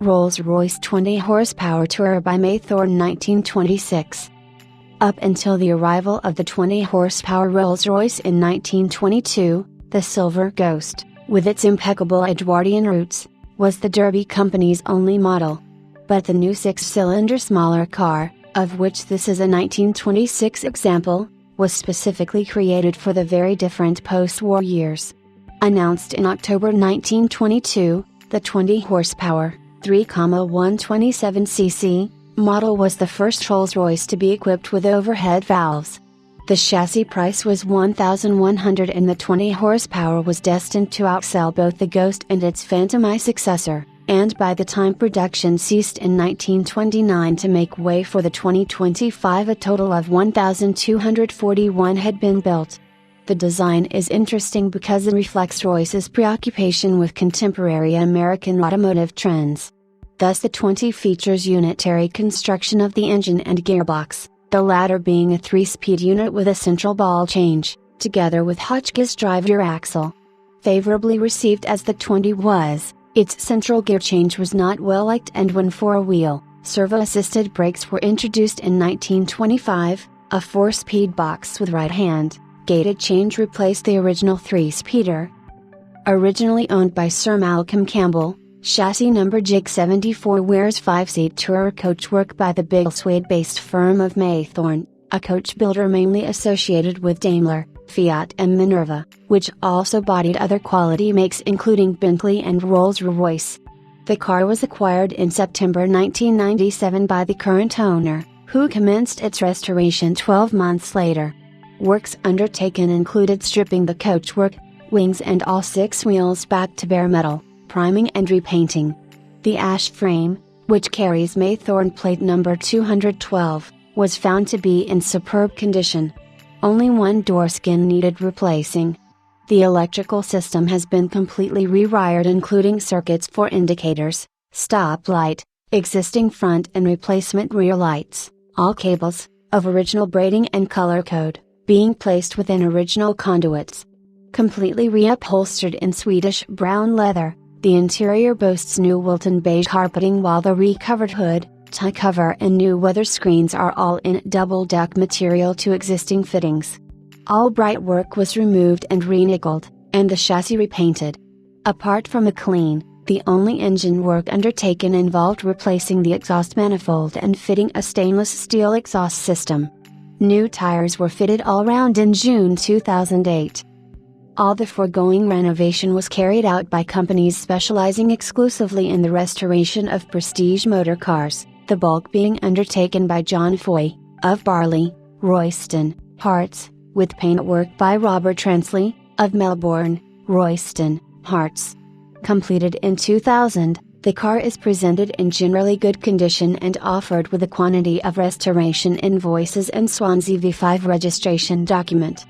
Rolls-Royce 20 horsepower Tourer by Maythorn 1926. Up until the arrival of the 20 horsepower Rolls-Royce in 1922, the Silver Ghost, with its impeccable Edwardian roots, was the Derby Company's only model. But the new 6-cylinder smaller car, of which this is a 1926 example, was specifically created for the very different post-war years. Announced in October 1922, the 20 horsepower, 3,127cc, model was the first Rolls-Royce to be equipped with overhead valves. The chassis price was $1,100 and the 20 horsepower was destined to outsell both the Ghost and its Phantom I successor, and by the time production ceased in 1929 to make way for the 2025 a total of 1,241 had been built. The design is interesting because it reflects Royce's preoccupation with contemporary American automotive trends. Thus the 20 features unitary construction of the engine and gearbox, the latter being a 3-speed unit with a central ball change, together with Hotchkiss drive gear axle. Favorably received as the 20 was, its central gear change was not well liked, and when 4-wheel, servo-assisted brakes were introduced in 1925, a 4-speed box with right-hand gated change replaced the original 3-speeder. Originally owned by Sir Malcolm Campbell, chassis number JIG 74 wears 5-seat Tourer coachwork by the Biggleswade-based firm of Maythorn, a coach builder mainly associated with Daimler, Fiat and Minerva, which also bodied other quality makes including Bentley and Rolls-Royce. The car was acquired in September 1997 by the current owner, who commenced its restoration 12 months later. Works undertaken included stripping the coachwork, wings and all 6 wheels back to bare metal, priming and repainting. The ash frame, which carries Maythorn plate number 212, was found to be in superb condition. Only one door skin needed replacing. The electrical system has been completely rewired, including circuits for indicators, stoplight, existing front and replacement rear lights, all cables, of original braiding and color code, being placed within original conduits. Completely reupholstered in Swedish brown leather, the interior boasts new Wilton beige carpeting, while the recovered hood, tie cover and new weather screens are all in double-deck material to existing fittings. All bright work was removed and re-nickeled, and the chassis repainted. Apart from a clean, the only engine work undertaken involved replacing the exhaust manifold and fitting a stainless steel exhaust system. New tires were fitted all round in June 2008. All the foregoing renovation was carried out by companies specializing exclusively in the restoration of prestige motor cars, the bulk being undertaken by John Foy, of Barley, Royston, Hearts, with paintwork by Robert Transley, of Melbourne, Royston, Hearts. Completed in 2000, the car is presented in generally good condition and offered with a quantity of restoration invoices and Swansea V5 registration document.